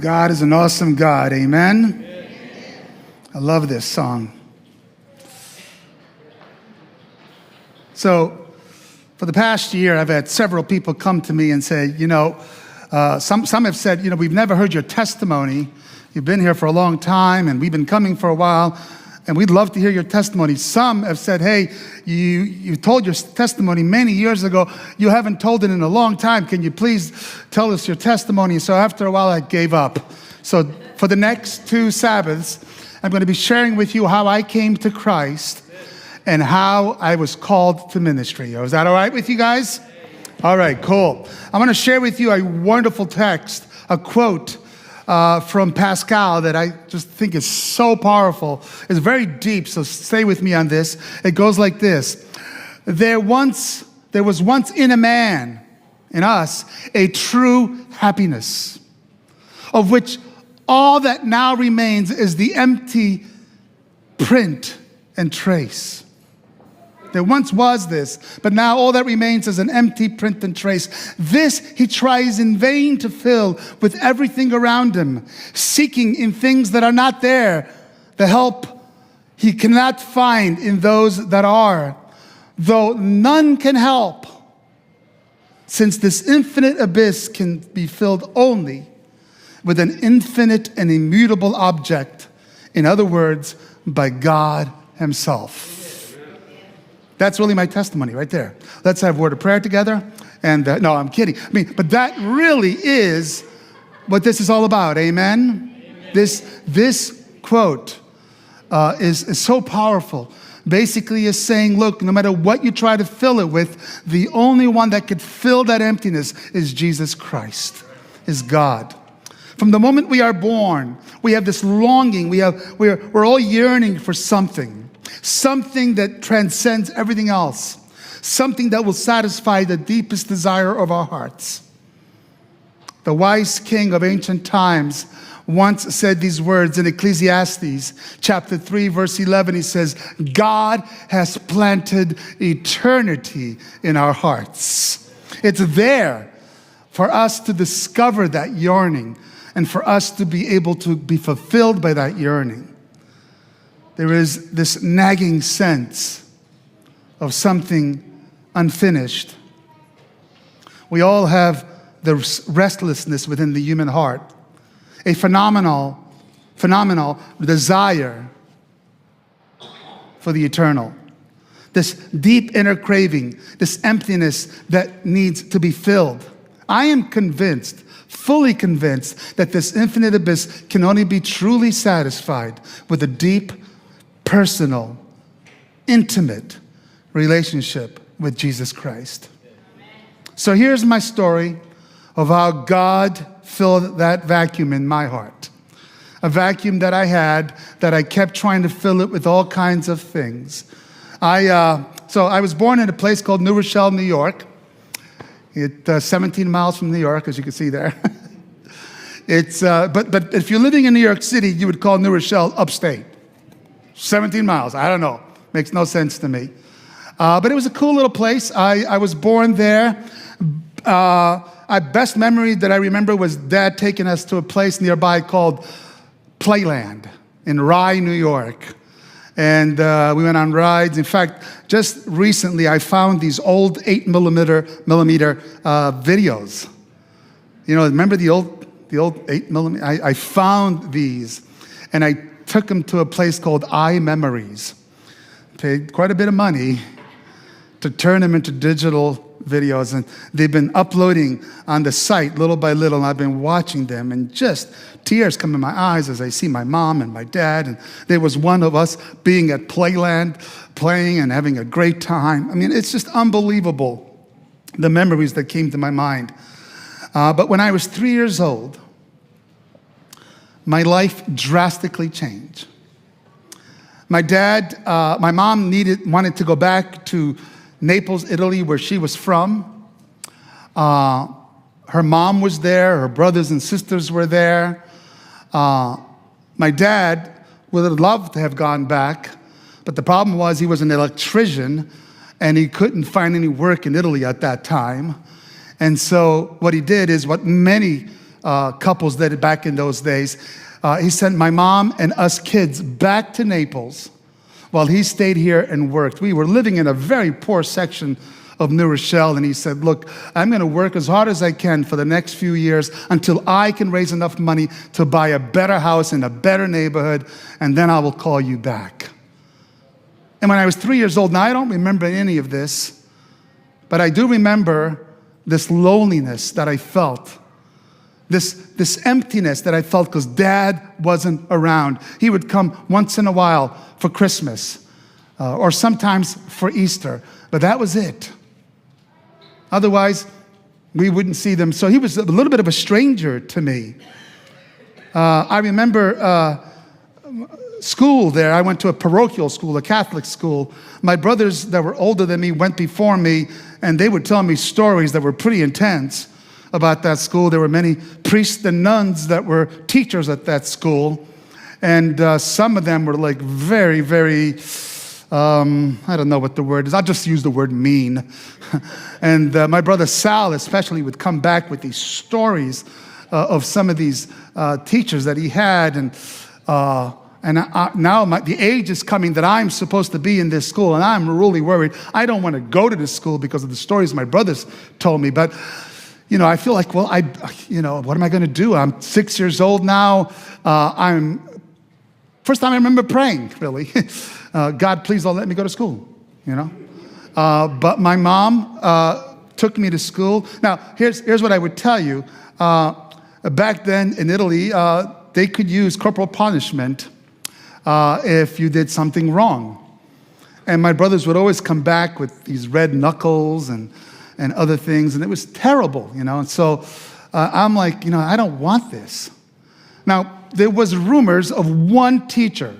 God is an awesome God. Amen? I love this song. So, for the past year, I've had several people come to me and say, some have said, we've never heard your testimony. You've been here for a long time, and we've been coming for a while, and we'd love to hear your testimony. Some have said, hey, you told your testimony many years ago. You haven't told it in a long time. Can you please tell us your testimony? So after a while, I gave up. So for the next 2 Sabbaths, I'm going to be sharing with you how I came to Christ and how I was called to ministry. Is that all right with you guys? All right, cool. I want to share with you a wonderful text, a quote from Pascal that I just think is so powerful. It's very deep, so stay with me on this. It goes like this. There was once in a man, in us, a true happiness, of which all that now remains is the empty print and trace. There once was this, but now all that remains is an empty print and trace. This he tries in vain to fill with everything around him, seeking in things that are not there the help he cannot find in those that are, though none can help, since this infinite abyss can be filled only with an infinite and immutable object, in other words, by God himself. That's really my testimony right there. Let's have a word of prayer together. And no, I'm kidding. But that really is what this is all about. Amen? Amen. This quote is so powerful. Basically is saying, look, no matter what you try to fill it with, the only one that could fill that emptiness is Jesus Christ, is God. From the moment we are born, we have this longing. We're all yearning for something that transcends everything else, something that will satisfy the deepest desire of our hearts. The wise king of ancient times once said these words in Ecclesiastes chapter 3, verse 11. He says, God has planted eternity in our hearts. It's there for us to discover that yearning and for us to be able to be fulfilled by that yearning. There is this nagging sense of something unfinished. We all have the restlessness within the human heart, a phenomenal desire for the eternal, this deep inner craving, this emptiness that needs to be filled. I am convinced, fully convinced, that this infinite abyss can only be truly satisfied with a deep, personal, intimate relationship with Jesus Christ. So here's my story of how God filled that vacuum in my heart. A vacuum that I had that I kept trying to fill it with all kinds of things. So I was born in a place called New Rochelle, New York. It's 17 miles from New York, as you can see there. But if you're living in New York City, you would call New Rochelle upstate. 17 miles, I don't know. Makes no sense to me. But it was a cool little place. I was born there. My best memory that I remember was Dad taking us to a place nearby called Playland in Rye, New York. And we went on rides. In fact, just recently I found these old 8 millimeter videos. Remember the old 8 millimeter? I found these, and I took them to a place called iMemories. Paid quite a bit of money to turn them into digital videos, and they've been uploading on the site little by little, and I've been watching them, and just tears come in my eyes as I see my mom and my dad, and there was one of us being at Playland, playing and having a great time. It's just unbelievable, the memories that came to my mind. But when I was 3 years old, my life drastically changed. My mom wanted to go back to Naples, Italy, where she was from. Her mom was there, her brothers and sisters were there. My dad would have loved to have gone back, but the problem was he was an electrician and he couldn't find any work in Italy at that time. And so what he did is what many couples did back in those days. He sent my mom and us kids back to Naples while he stayed here and worked. We were living in a very poor section of New Rochelle, and he said, look, I'm going to work as hard as I can for the next few years until I can raise enough money to buy a better house in a better neighborhood, and then I will call you back. And when I was 3 years old, now I don't remember any of this, but I do remember this loneliness that I felt, this emptiness that I felt because Dad wasn't around. He would come once in a while for Christmas or sometimes for Easter, but that was it. Otherwise, we wouldn't see them. So he was a little bit of a stranger to me. I remember school there. I went to a parochial school, a Catholic school. My brothers that were older than me went before me, and they would tell me stories that were pretty intense about that school. There were many priests and nuns that were teachers at that school, and some of them were like very, very, I don't know what the word is. I'll just use the word mean. And my brother Sal especially would come back with these stories of some of these teachers that he had, and now the age is coming that I'm supposed to be in this school, and I'm really worried. I don't want to go to this school because of the stories my brothers told me, but I feel like, well, what am I going to do? I'm 6 years old now. First time I remember praying, really. God, please don't let me go to school, But my mom took me to school. Now, here's what I would tell you. Back then in Italy, they could use corporal punishment if you did something wrong. And my brothers would always come back with these red knuckles and other things, and it was terrible, And so I'm like, I don't want this. Now, there was rumors of one teacher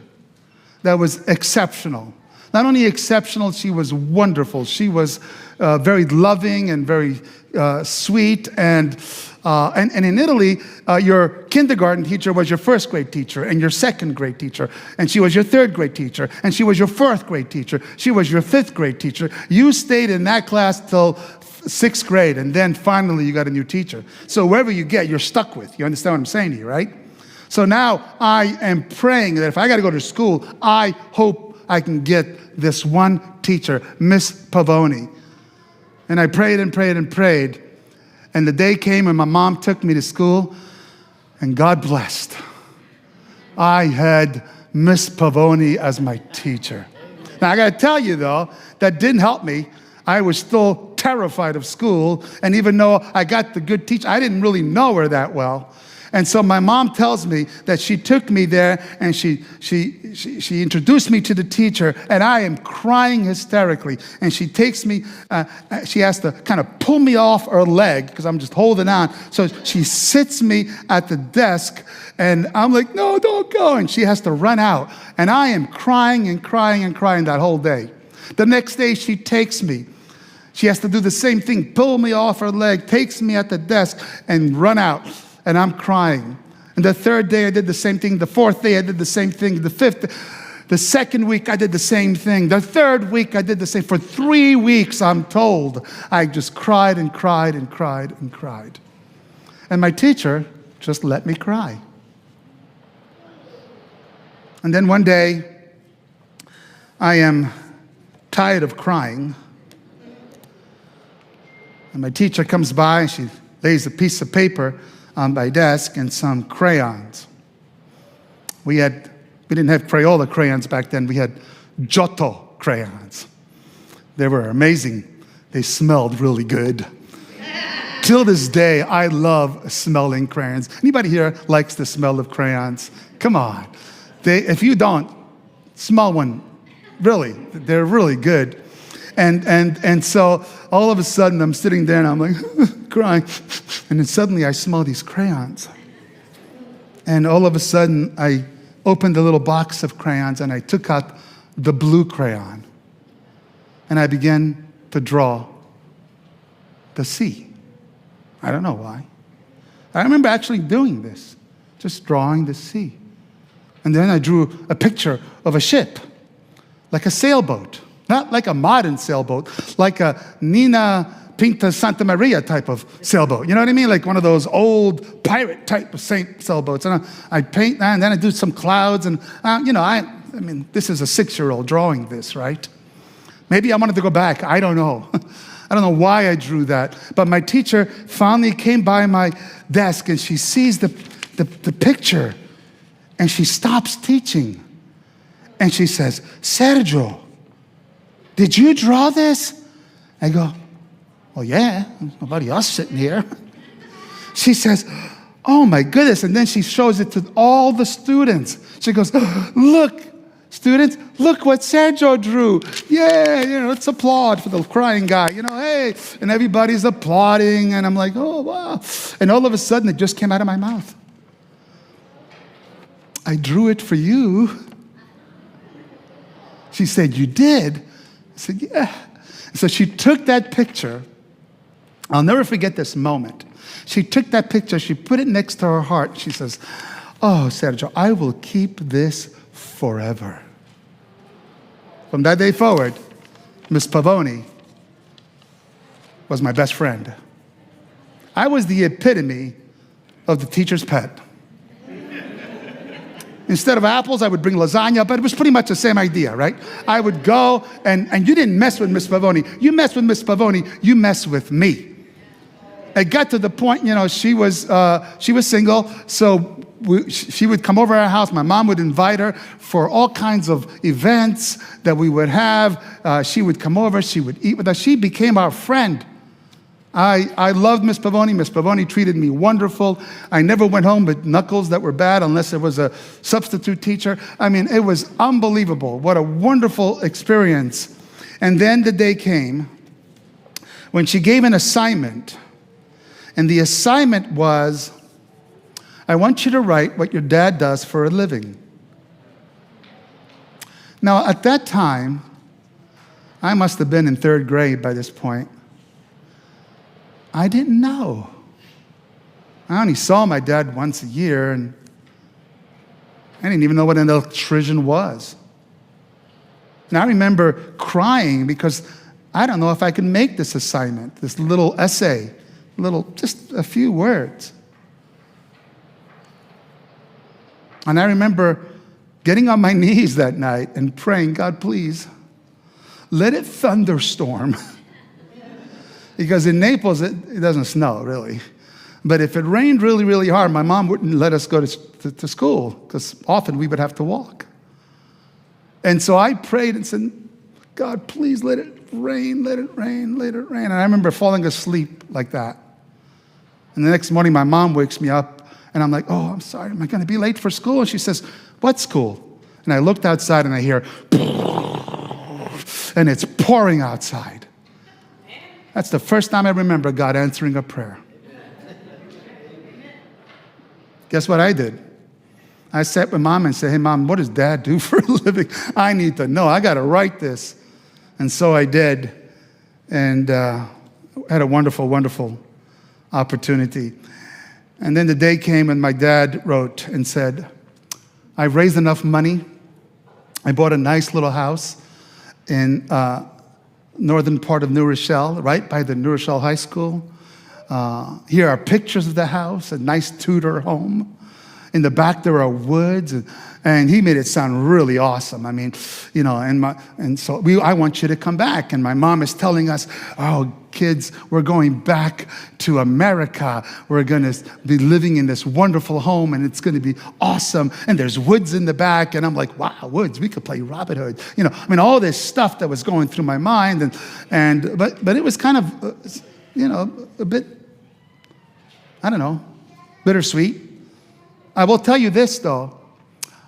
that was exceptional. Not only exceptional, she was wonderful. She was very loving and very sweet. And in Italy, your kindergarten teacher was your first grade teacher and your second grade teacher. And she was your third grade teacher. And she was your fourth grade teacher. She was your fifth grade teacher. You stayed in that class till sixth grade. And then finally you got a new teacher. So wherever you get, you're stuck with. You understand what I'm saying to you, right? So now I am praying that if I got to go to school, I hope I can get this one teacher, Miss Pavoni. And I prayed and prayed and prayed. And the day came when my mom took me to school, and God blessed. I had Miss Pavoni as my teacher. Now, I got to tell you, though, that didn't help me. I was still terrified of school, and even though I got the good teacher, I didn't really know her that well. And so my mom tells me that she took me there and she introduced me to the teacher, and I am crying hysterically. And she takes me, she has to kind of pull me off her leg because I'm just holding on. So she sits me at the desk, and I'm like, no, don't go. And she has to run out. And I am crying and crying and crying that whole day. The next day she takes me. She has to do the same thing, pull me off her leg, takes me at the desk and run out. And I'm crying. And the third day I did the same thing. The fourth day I did the same thing. The second week I did the same thing. The third week I did the same. For 3 weeks, I'm told, I just cried and cried and cried and cried. And my teacher just let me cry. And then one day, I am tired of crying. And my teacher comes by and she lays a piece of paper on my desk and some crayons. We didn't have Crayola crayons back then. We had Giotto crayons. They were amazing. They smelled really good. Till this day, I love smelling crayons. Anybody here likes the smell of crayons? Come on. If you don't, smell one. Really, they're really good. And so all of a sudden I'm sitting there and I'm like crying. And then suddenly I smell these crayons. And all of a sudden I opened a little box of crayons and I took out the blue crayon. And I began to draw the sea. I don't know why. I remember actually doing this, just drawing the sea. And then I drew a picture of a ship, like a sailboat. Not like a modern sailboat, like a Nina Pinta Santa Maria type of sailboat. You know what I mean? Like one of those old pirate type of sailboats. And I paint that, and then I do some clouds. And, I mean, this is a 6-year-old drawing this, right? Maybe I wanted to go back. I don't know. I don't know why I drew that. But my teacher finally came by my desk, and she sees the picture, and she stops teaching. And she says, Sergio, did you draw this? I go, well, yeah, nobody else sitting here. She says, oh my goodness. And then she shows it to all the students. She goes, look, students, look what Sergio drew. Yeah, let's applaud for the crying guy. Hey, and everybody's applauding. And I'm like, oh, wow. And all of a sudden, it just came out of my mouth. I drew it for you. She said, you did? I said, yeah. So she took that picture. I'll never forget this moment. She took that picture, she put it next to her heart. She says, oh, Sergio, I will keep this forever. From that day forward, Miss Pavoni was my best friend. I was the epitome of the teacher's pet. Instead of apples, I would bring lasagna, but it was pretty much the same idea, right? I would go, and you didn't mess with Miss Pavoni. You mess with Miss Pavoni, you mess with me. It got to the point, she was single, so she would come over our house. My mom would invite her for all kinds of events that we would have. She would come over, she would eat with us. She became our friend. I loved Miss Pavoni. Miss Pavoni treated me wonderful. I never went home with knuckles that were bad unless there was a substitute teacher. I mean, it was unbelievable. What a wonderful experience. And then the day came when she gave an assignment. And the assignment was, I want you to write what your dad does for a living. Now, at that time, I must have been in 3rd grade by this point. I didn't know. I only saw my dad once a year, and I didn't even know what an electrician was. And I remember crying because I don't know if I could make this assignment, this little essay, just a few words. And I remember getting on my knees that night and praying, God, please, let it thunderstorm. Because in Naples, it doesn't snow, really. But if it rained really, really hard, my mom wouldn't let us go to school, because often we would have to walk. And so I prayed and said, God, please let it rain, let it rain, let it rain. And I remember falling asleep like that. And the next morning, my mom wakes me up, and I'm like, oh, I'm sorry, am I going to be late for school? And she says, what school? And I looked outside, and I hear, and it's pouring outside. That's the first time I remember God answering a prayer. Guess what I did? I sat with Mom and said, hey, Mom, what does Dad do for a living? I need to know. I got to write this. And so I did, and had a wonderful, wonderful opportunity. And then the day came and my dad wrote and said, I've raised enough money. I bought a nice little house in northern part of New Rochelle, right by the New Rochelle High School. Here are pictures of the house, a nice Tudor home. In the back there are woods, and he made it sound really awesome. I mean, I want you to come back. And my mom is telling us, oh, kids, we're going back to America. We're going to be living in this wonderful home, and it's going to be awesome. And there's woods in the back, and I'm like, wow, woods, we could play Robin Hood. All this stuff that was going through my mind, but it was kind of, a bit, I don't know, bittersweet. I will tell you this, though.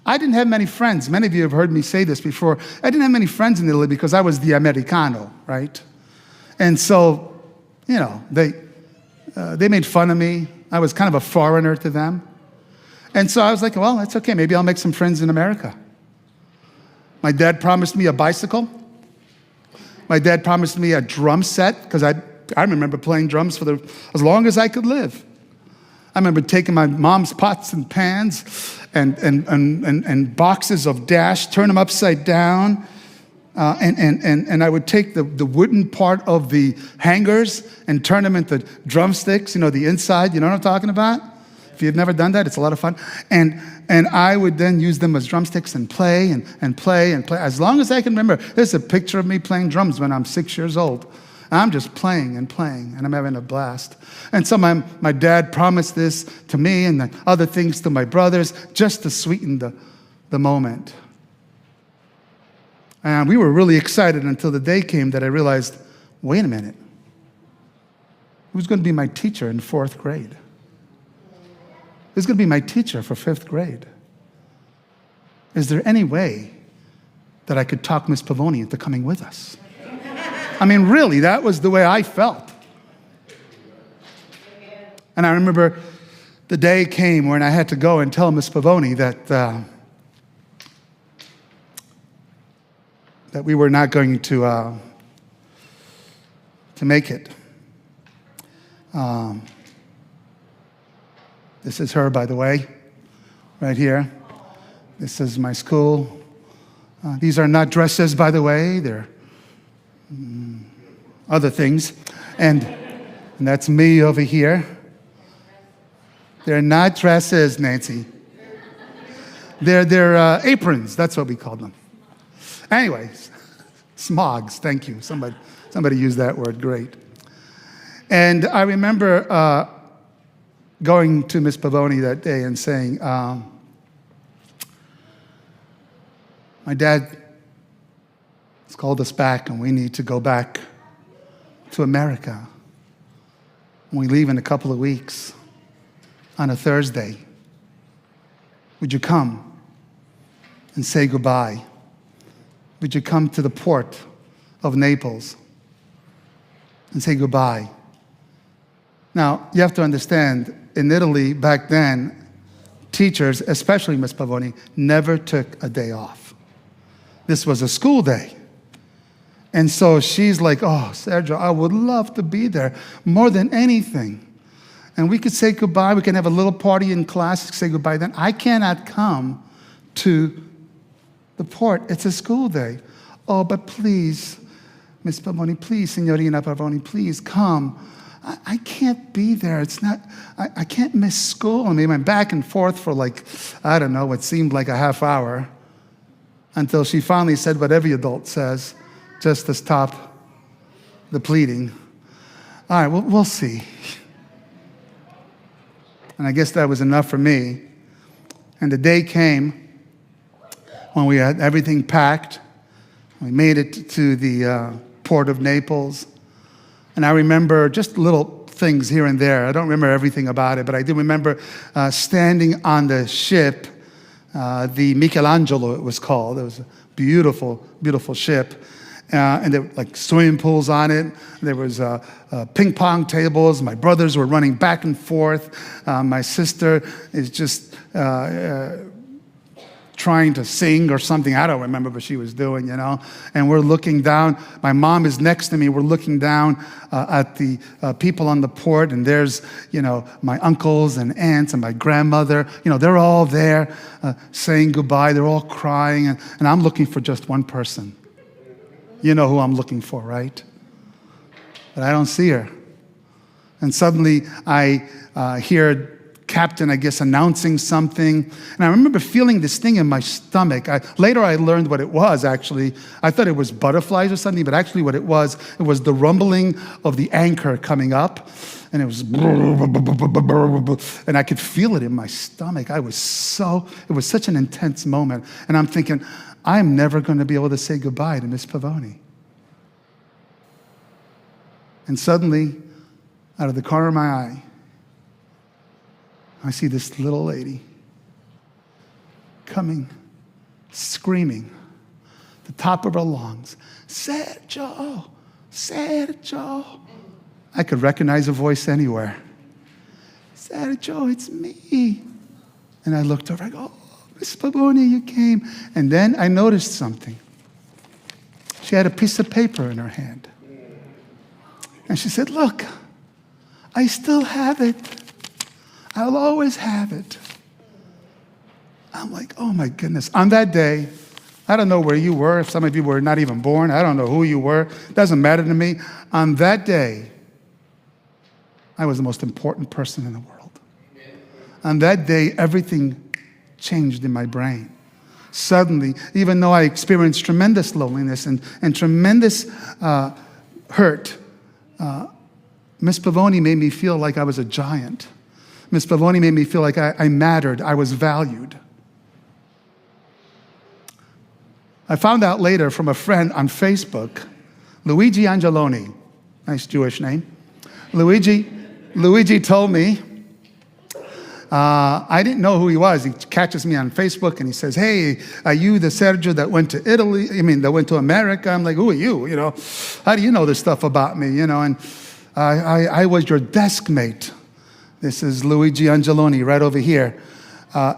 I didn't have many friends. Many of you have heard me say this before. I didn't have many friends in Italy because I was the Americano, right? And so, they made fun of me. I was kind of a foreigner to them. And so I was like, well, that's okay. Maybe I'll make some friends in America. My dad promised me a bicycle. My dad promised me a drum set, because I remember playing drums for as long as I could live. I remember taking my mom's pots and pans and boxes of Dash, turn them upside down. And I would take the wooden part of the hangers and turn them into drumsticks, the inside, you know what I'm talking about? If you've never done that, it's a lot of fun. And I would then use them as drumsticks and play and play and play. As long as I can remember, there's a picture of me playing drums when I'm 6 years old. I'm just playing and playing, and I'm having a blast. And so my dad promised this to me and then other things to my brothers just to sweeten the moment. And we were really excited until the day came that I realized, wait a minute. Who's going to be my teacher in 4th grade? Who's going to be my teacher for 5th grade? Is there any way that I could talk Miss Pavoni into coming with us? I mean, really, that was the way I felt. And I remember the day came when I had to go and tell Miss Pavoni that we were not going to make it. This is her, by the way, right here. This is my school. These are not dresses, by the way. They're other things. And that's me over here. They're not dresses, Nancy. They're aprons. That's what we call them. Anyways, smogs. Thank you. Somebody used that word. Great. And I remember going to Miss Pavoni that day and saying, my dad has called us back, and we need to go back to America. We leave in a couple of weeks on a Thursday. Would you come and say goodbye? Would you come to the port of Naples and say goodbye? Now, you have to understand, in Italy back then, teachers, especially Miss Pavoni, never took a day off. This was a school day. And so she's like, oh, Sergio, I would love to be there more than anything. And we could say goodbye. We can have a little party in class, say goodbye. Then I cannot come to the port. It's a school day. Oh, but please, Miss Pavoni, please, Signorina Pavoni, please come. I can't be there. It's not, I can't miss school. I mean, I went back and forth for I don't know, what seemed like a half hour until she finally said what every adult says, just to stop the pleading. All right, well, we'll see. And I guess that was enough for me. And the day came when we had everything packed. We made it to the port of Naples. And I remember just little things here and there. I don't remember everything about it, but I do remember standing on the ship, the Michelangelo it was called. It was a beautiful, beautiful ship. And there were swimming pools on it. There was ping pong tables. My brothers were running back and forth. My sister is just trying to sing or something. I don't remember what she was doing, And we're looking down. My mom is next to me. We're looking down at the people on the port, and there's, my uncles and aunts and my grandmother. They're all there saying goodbye. They're all crying, and I'm looking for just one person. You know who I'm looking for, right? But I don't see her. And suddenly I hear Captain, I guess, announcing something. And I remember feeling this thing in my stomach. Later I learned what it was, actually. I thought it was butterflies or something, but actually what it was the rumbling of the anchor coming up. And it was, and I could feel it in my stomach. It was such an intense moment. And I'm thinking, I'm never going to be able to say goodbye to Miss Pavoni. And suddenly, out of the corner of my eye, I see this little lady coming, screaming, the top of her lungs, Sergio, Sergio. I could recognize her voice anywhere. Sergio, it's me. And I looked over, I go, oh, Miss Pavoni, you came. And then I noticed something. She had a piece of paper in her hand. And she said, look, I still have it. I'll always have it. I'm like, oh my goodness. On that day, I don't know where you were. Some of you were not even born. I don't know who you were. Doesn't matter to me. On that day, I was the most important person in the world. On that day, everything changed in my brain. Suddenly, even though I experienced tremendous loneliness and tremendous hurt, Miss Pavoni made me feel like I was a giant. Miss Pavoni made me feel like I mattered, I was valued. I found out later from a friend on Facebook, Luigi Angeloni, nice Jewish name. Luigi told me, I didn't know who he was. He catches me on Facebook and he says, hey, are you the Sergio that went to Italy? That went to America? I'm like, who are you? How do you know this stuff about me? And I was your desk mate. This is Luigi Angeloni right over here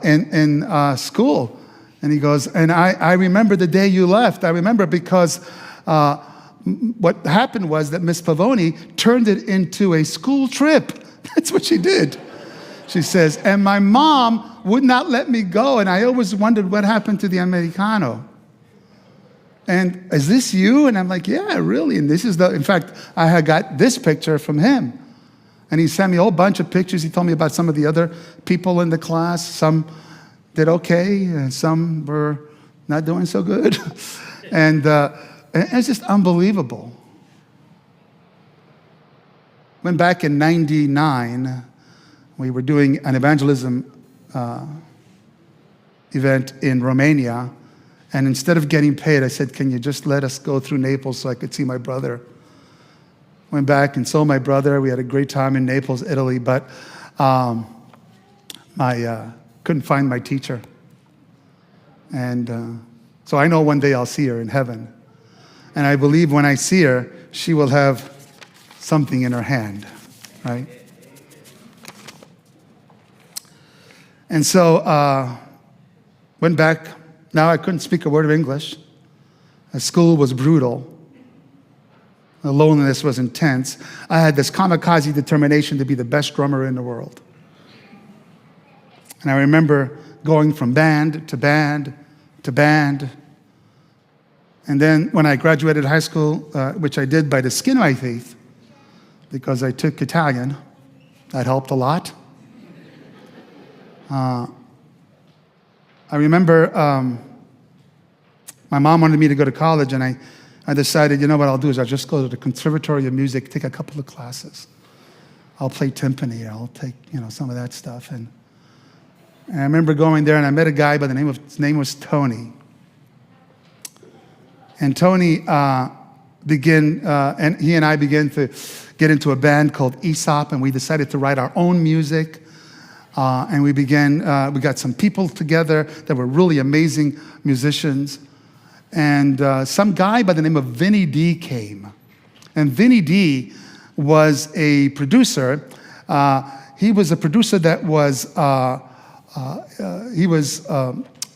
in school. And he goes, and I remember the day you left. I remember because what happened was that Miss Pavoni turned it into a school trip. That's what she did. She says, and my mom would not let me go. And I always wondered what happened to the Americano. And is this you? And I'm like, yeah, really. And this is in fact, I had got this picture from him. And he sent me a whole bunch of pictures. He told me about some of the other people in the class. Some did okay, and some were not doing so good. And it's just unbelievable. When back in 99, we were doing an evangelism event in Romania. And instead of getting paid, I said, can you just let us go through Naples so I could see my brother? Went back and saw my brother. We had a great time in Naples, Italy, but couldn't find my teacher. And so I know one day I'll see her in heaven. And I believe when I see her, she will have something in her hand, right? And so went back. Now I couldn't speak a word of English. The school was brutal. The loneliness was intense. I had this kamikaze determination to be the best drummer in the world. And I remember going from band to band to band. And then when I graduated high school, which I did by the skin of my teeth, because I took Italian, that helped a lot. I remember my mom wanted me to go to college, and I decided, what I'll do is I'll just go to the Conservatory of Music, take a couple of classes. I'll play timpani, I'll take, some of that stuff. And I remember going there, and I met a guy by the name of, his name was Tony. And Tony and he and I began to get into a band called Aesop, and we decided to write our own music. And we got some people together that were really amazing musicians. And some guy by the name of Vinny D came. And Vinny D was a producer. He was a producer that was,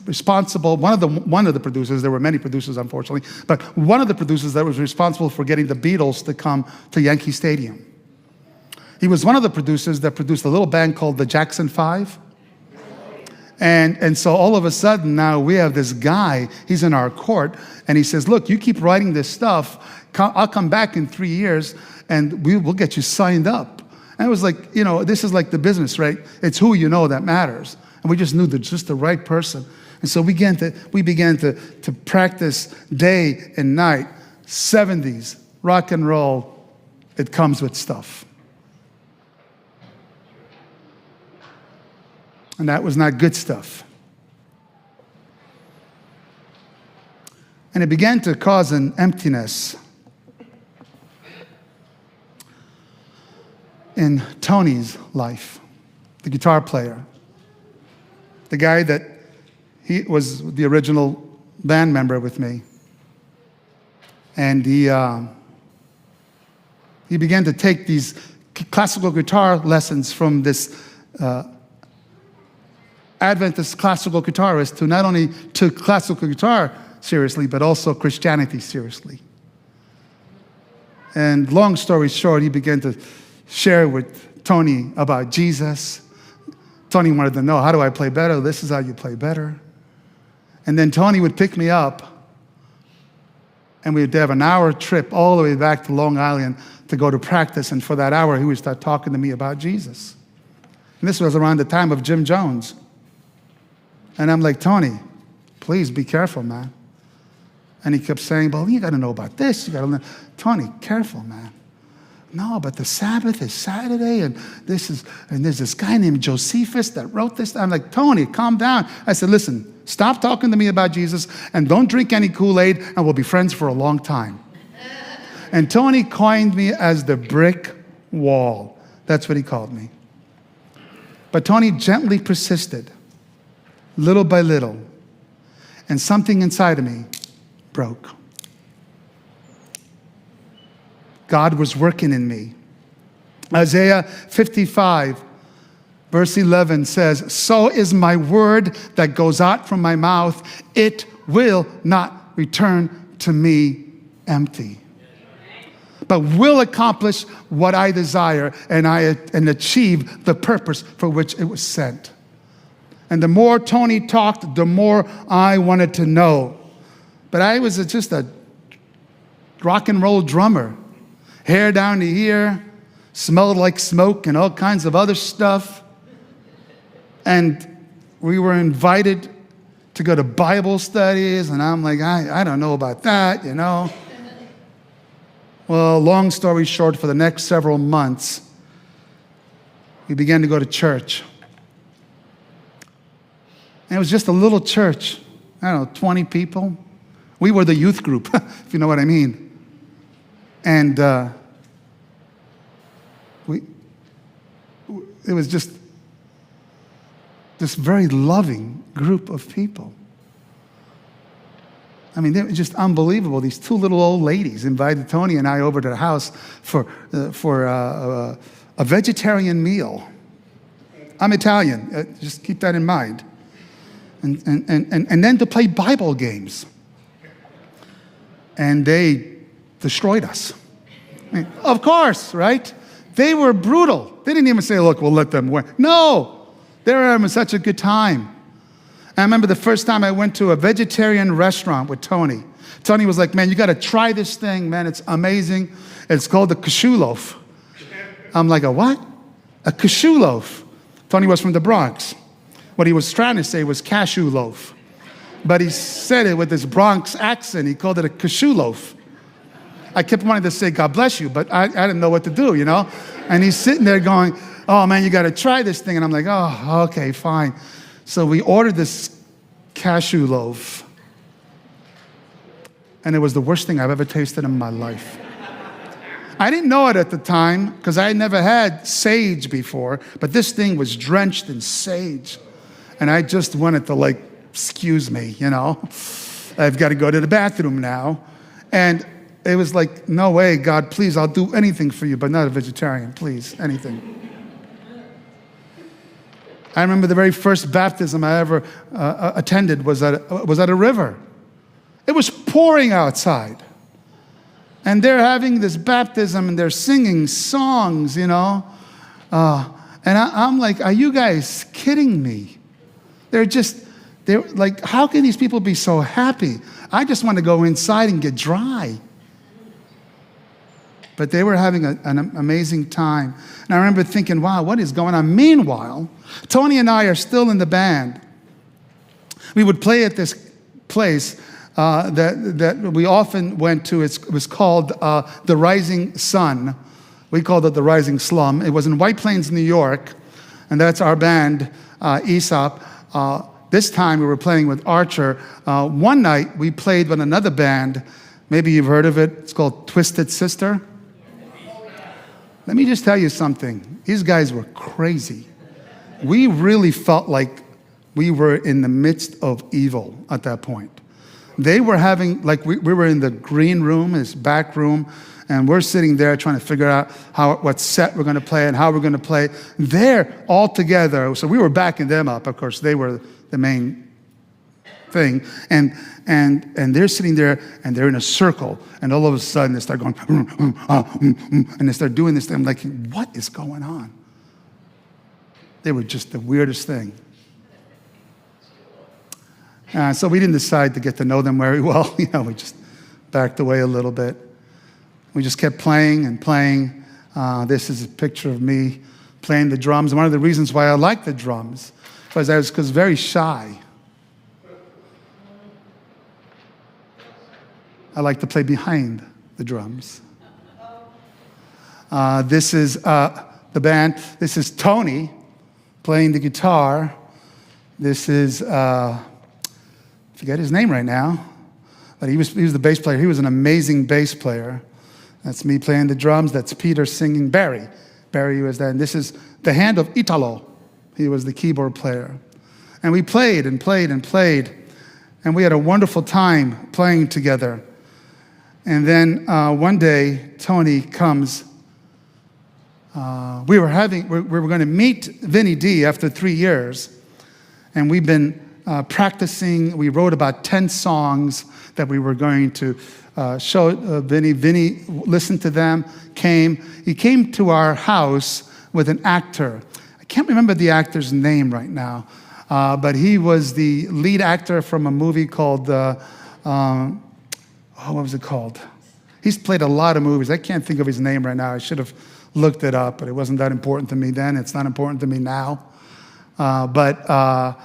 responsible, one of the producers, there were many producers unfortunately, but one of the producers that was responsible for getting the Beatles to come to Yankee Stadium. He was one of the producers that produced a little band called the Jackson 5. And so all of a sudden now we have this guy, he's in our court, and he says, look, you keep writing this stuff, I'll come back in 3 years and we'll get you signed up. And it was like, this is like the business, right? It's who you know that matters. And we just knew that just the right person. And so we began to practice day and night, 70s, rock and roll, it comes with stuff. And that was not good stuff. And it began to cause an emptiness in Tony's life, the guitar player. The guy that he was the original band member with me. And he began to take these classical guitar lessons from this Adventist classical guitarist who not only took classical guitar seriously, but also Christianity seriously. And long story short, he began to share with Tony about Jesus. Tony wanted to know, how do I play better? This is how you play better. And then Tony would pick me up, and we'd have an hour trip all the way back to Long Island to go to practice. And for that hour, he would start talking to me about Jesus. And this was around the time of Jim Jones. And I'm like, Tony, please be careful, man. And he kept saying, well, you got to know about this. You got to learn. Tony, careful, man. No, but the Sabbath is Saturday, and there's this guy named Josephus that wrote this. I'm like, Tony, calm down. I said, listen, stop talking to me about Jesus, and don't drink any Kool-Aid, and we'll be friends for a long time. And Tony coined me as the brick wall. That's what he called me. But Tony gently persisted, little by little, and something inside of me broke. God was working in me. Isaiah 55, verse 11 says, so is my word that goes out from my mouth. It will not return to me empty, but will accomplish what I desire and achieve the purpose for which it was sent. And the more Tony talked, the more I wanted to know. But I was just a rock and roll drummer. Hair down to here, smelled like smoke and all kinds of other stuff. And we were invited to go to Bible studies, and I'm like, I don't know about that, you know. Well, long story short, for the next several months, we began to go to church. And it was just a little church, I don't know, 20 people. We were the youth group, if you know what I mean. And it was just this very loving group of people. I mean, they were just unbelievable. These two little old ladies invited Tony and I over to the house for a vegetarian meal. I'm Italian, just keep that in mind. And then to play Bible games. And they destroyed us. I mean, of course, right? They were brutal. They didn't even say, look, we'll let them win. No, they were having such a good time. And I remember the first time I went to a vegetarian restaurant with Tony. Tony was like, man, you got to try this thing, man. It's amazing. It's called the cashew loaf. I'm like, a what? A cashew loaf. Tony was from the Bronx. What he was trying to say was cashew loaf. But he said it with this Bronx accent. He called it a cashew loaf. I kept wanting to say, God bless you, but I didn't know what to do, you know? And he's sitting there going, oh, man, you got to try this thing. And I'm like, oh, okay, fine. So we ordered this cashew loaf. And it was the worst thing I've ever tasted in my life. I didn't know it at the time because I had never had sage before, but this thing was drenched in sage. And I just wanted to, like, excuse me, you know? I've got to go to the bathroom now. And it was like, no way, God, please, I'll do anything for you, but not a vegetarian, please, anything. I remember the very first baptism I ever attended was at a river. It was pouring outside. And they're having this baptism, and they're singing songs, you know. And I'm like, are you guys kidding me? They're like, how can these people be so happy? I just want to go inside and get dry. But they were having an amazing time. And I remember thinking, wow, what is going on? Meanwhile, Tony and I are still in the band. We would play at this place that we often went to. It was called the Rising Sun. We called it the Rising Slum. It was in White Plains, New York. And that's our band, Aesop. This time we were playing with Archer. One night we played with another band. Maybe you've heard of it. It's called Twisted Sister. Let me just tell you something. These guys were crazy. We really felt like we were in the midst of evil at that point. They were having, like we were in the green room, this back room, and we're sitting there trying to figure out what set we're going to play and how we're going to play. They're all together. So we were backing them up. Of course, they were the main thing. And they're sitting there, and they're in a circle, and all of a sudden they start going, and they start doing this thing. I'm like, what is going on? They were just the weirdest thing. So we didn't decide to get to know them very well. We just backed away a little bit. We just kept playing and playing. This is a picture of me playing the drums. One of the reasons why I like the drums was I was very shy. I like to play behind the drums. This is the band. This is Tony playing the guitar. This is, I forget his name right now, but he was the bass player. He was an amazing bass player. That's me playing the drums. That's Peter singing. Barry was that. And this is the hand of Italo. He was the keyboard player. And we played and played and played. And we had a wonderful time playing together. And then one day, Tony comes. We were going to meet Vinny D after 3 years. And we've been practicing. We wrote about 10 songs that we were going to show Vinny. Vinny listened to them, He came to our house with an actor. I can't remember the actor's name right now, but he was the lead actor from a movie called, what was it called? He's played a lot of movies. I can't think of his name right now. I should have looked it up, but it wasn't that important to me then. It's not important to me now. But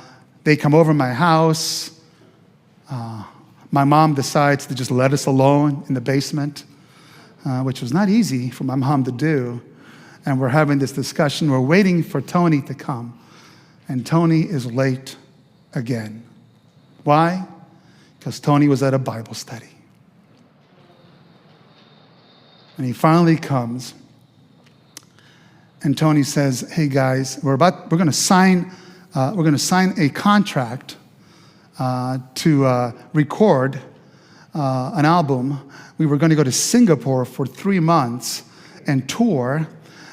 they come over my house. My mom decides to just let us alone in the basement, which was not easy for my mom to do. And we're having this discussion. We're waiting for Tony to come. And Tony is late again. Why? Because Tony was at a Bible study. And he finally comes. And Tony says, "Hey guys, we're going to sign a contract to record an album. We were going to go to Singapore for 3 months and tour,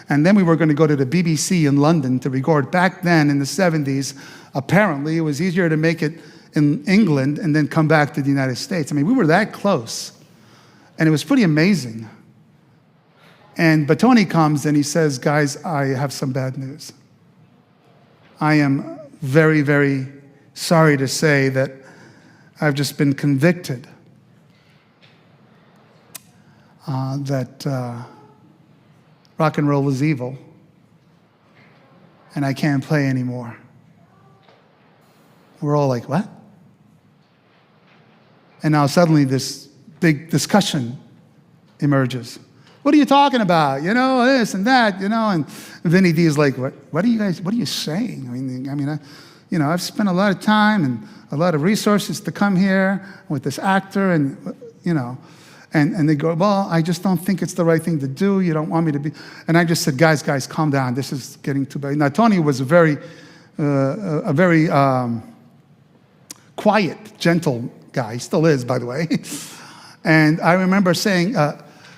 and then we were going to go to the BBC in London to record." Back then in the 70s, apparently it was easier to make it in England and then come back to the United States. I mean, we were that close, and it was pretty amazing. But Tony comes and he says, "Guys, I have some bad news. I am very, very sorry to say that I've just been convicted that rock and roll is evil, and I can't play anymore." We're all like, "What?" And now suddenly this big discussion emerges. "What are you talking about? This and that, And Vinny D is like, what are you saying? I've spent a lot of time and a lot of resources to come here with this actor and they go, "Well, I just don't think it's the right thing to do. You don't want me to be." And I just said, guys, calm down. This is getting too bad. Now, Tony was a very quiet, gentle guy. He still is, by the way. And I remember saying,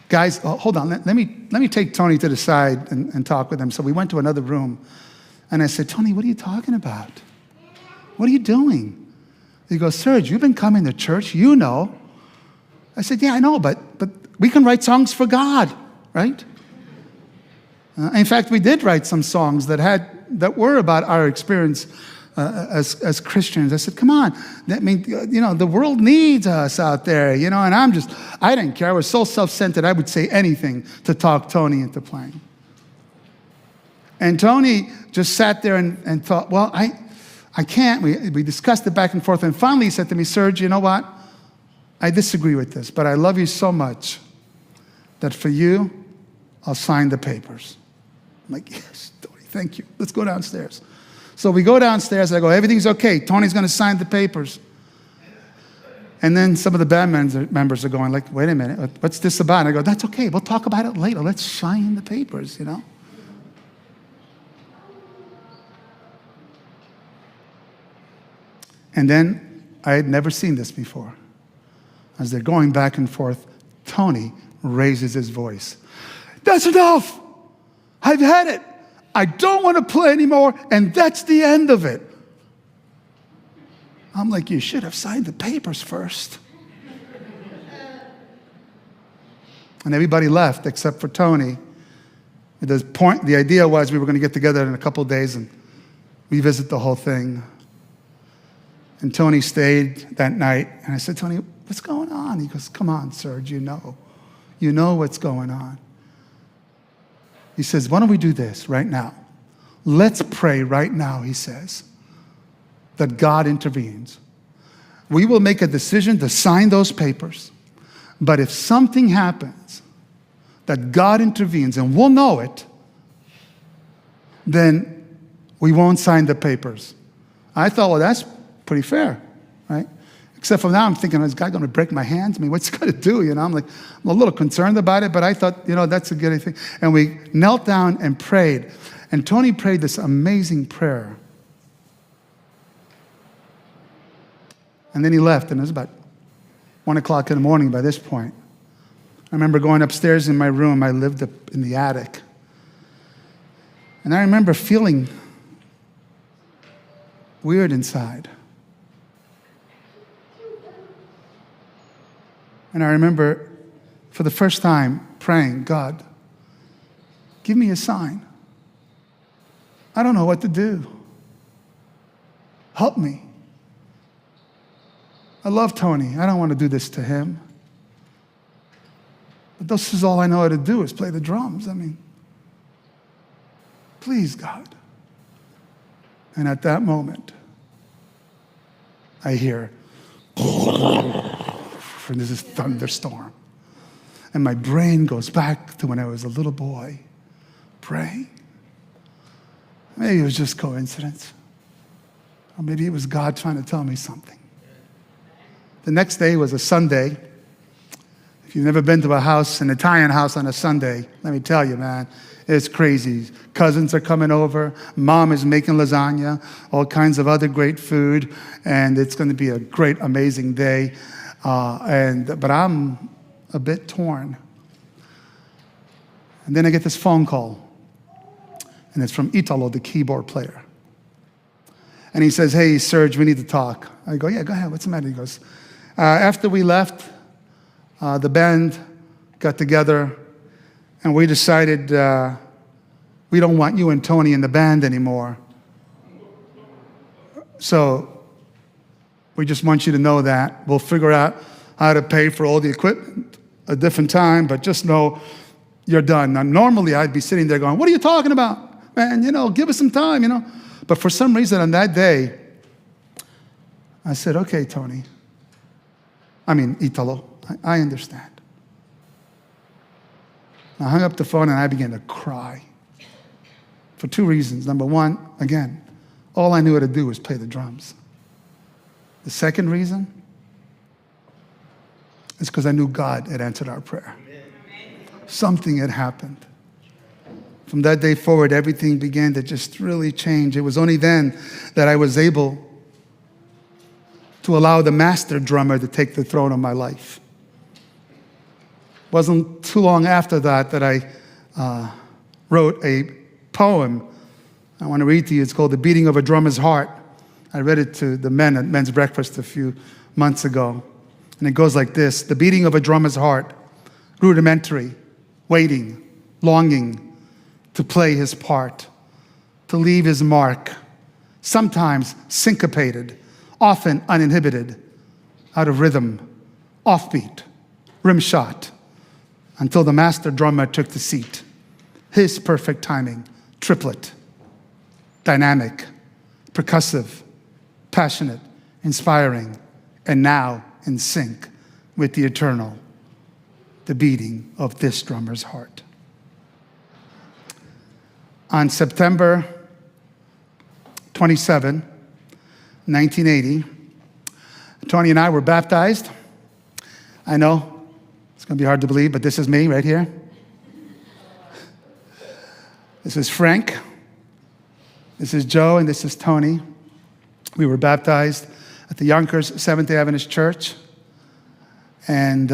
"Guys, hold on. Let me take Tony to the side and talk with him." So we went to another room, and I said, "Tony, what are you talking about? What are you doing?" He goes, "Serge, you've been coming to church. You know." I said, "Yeah, I know, but we can write songs for God, right?" In fact, we did write some songs that were about our experience as Christians. I said, "Come on. The world needs us out there, And I didn't care. I was so self-centered, I would say anything to talk Tony into playing. And Tony just sat there and thought, "Well, I can't." We discussed it back and forth. And finally he said to me, "Serge, you know what? I disagree with this, but I love you so much that for you, I'll sign the papers." I'm like, "Yes, Tony, thank you. Let's go downstairs." So we go downstairs. I go, "Everything's okay. Tony's going to sign the papers." And then some of the band members are going like, "Wait a minute, what's this about?" And I go, "That's okay. We'll talk about it later. Let's sign the papers, And then I had never seen this before. As they're going back and forth, Tony raises his voice. "That's enough. I've had it. I don't want to play anymore, and that's the end of it." I'm like, "You should have signed the papers first." And everybody left except for Tony. The idea was we were going to get together in a couple of days and revisit the whole thing. And Tony stayed that night. And I said, Tony, what's going on? He goes, come on, Serge, you know. You know what's going on. He says, why don't we do this right now? Let's pray right now, he says, that God intervenes. We will make a decision to sign those papers. But if something happens that God intervenes, and we'll know it, then we won't sign the papers. I thought, well, that's pretty fair, right? Except for now, I'm thinking, is God going to break my hands? I mean, what's he going to do? You know, I'm a little concerned about it, but I thought, that's a good thing. And we knelt down and prayed. And Tony prayed this amazing prayer. And then he left, and it was about 1 o'clock in the morning by this point. I remember going upstairs in my room. I lived up in the attic. And I remember feeling weird inside. And I remember for the first time praying, God, give me a sign. I don't know what to do. Help me. I love Tony. I don't want to do this to him. But this is all I know how to do is play the drums. I mean, please, God. And at that moment, I hear, and there's this thunderstorm. And my brain goes back to when I was a little boy praying. Maybe it was just coincidence. Or maybe it was God trying to tell me something. The next day was a Sunday. If you've never been to a house, an Italian house on a Sunday, let me tell you, man, it's crazy. Cousins are coming over. Mom is making lasagna, all kinds of other great food, and it's going to be a great, amazing day. But I'm a bit torn. And then I get this phone call, and it's from Italo, the keyboard player. And he says, hey, Serge, we need to talk. I go, yeah, go ahead. What's the matter? He goes, after we left, the band got together, and we decided we don't want you and Tony in the band anymore. So we just want you to know that. We'll figure out how to pay for all the equipment a different time, but just know you're done. Now, normally I'd be sitting there going, what are you talking about? Man, give us some time, But for some reason on that day, I said, okay, Tony. Italo, I understand. I hung up the phone and I began to cry for two reasons. Number one, again, all I knew how to do was play the drums. The second reason is because I knew God had answered our prayer. Something had happened. From that day forward, everything began to just really change. It was only then that I was able to allow the master drummer to take the throne of my life. It wasn't too long after that I wrote a poem I want to read to you. It's called The Beating of a Drummer's Heart. I read it to the men at men's breakfast a few months ago. And it goes like this. The beating of a drummer's heart, rudimentary, waiting, longing to play his part, to leave his mark, sometimes syncopated, often uninhibited, out of rhythm, offbeat, rimshot, until the master drummer took the seat. His perfect timing, triplet, dynamic, percussive, passionate, inspiring, and now in sync with the eternal, the beating of this drummer's heart. On September 27, 1980, Tony and I were baptized. I know, it's going to be hard to believe, but this is me right here. This is Frank. This is Joe, and this is Tony. We were baptized at the Yonkers Seventh-day Adventist Church. And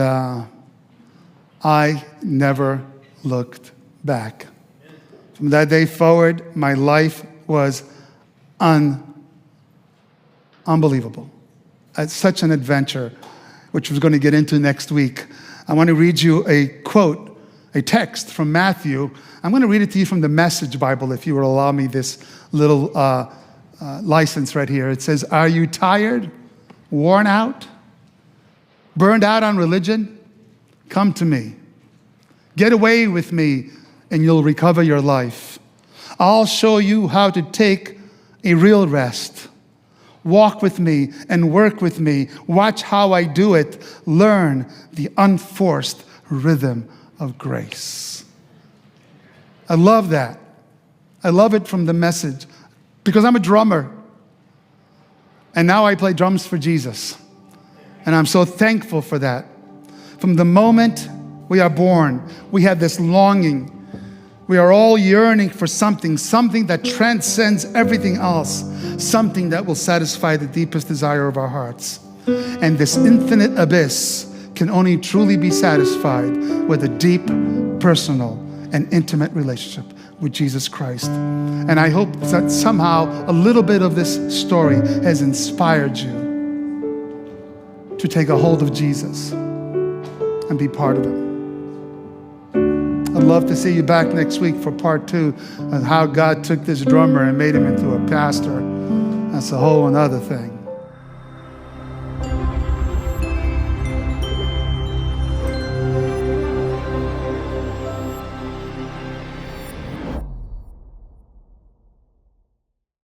I never looked back. From that day forward, my life was unbelievable. It's such an adventure, which we're going to get into next week. I want to read you a quote, a text from Matthew. I'm going to read it to you from the Message Bible, if you will allow me this little license right here. It says, are you tired, worn out, burned out on religion? Come to me. Get away with me and you'll recover your life. I'll show you how to take a real rest. Walk with me and work with me. Watch how I do it. Learn the unforced rhythm of grace. I love that. I love it from the message because I'm a drummer. And now I play drums for Jesus. And I'm so thankful for that. From the moment we are born, we have this longing. We are all yearning for something that transcends everything else, something that will satisfy the deepest desire of our hearts. And this infinite abyss can only truly be satisfied with a deep, personal, and intimate relationship with Jesus Christ. And I hope that somehow a little bit of this story has inspired you to take a hold of Jesus and be part of it. I'd love to see you back next week for part 2 of how God took this drummer and made him into a pastor. That's a whole another thing.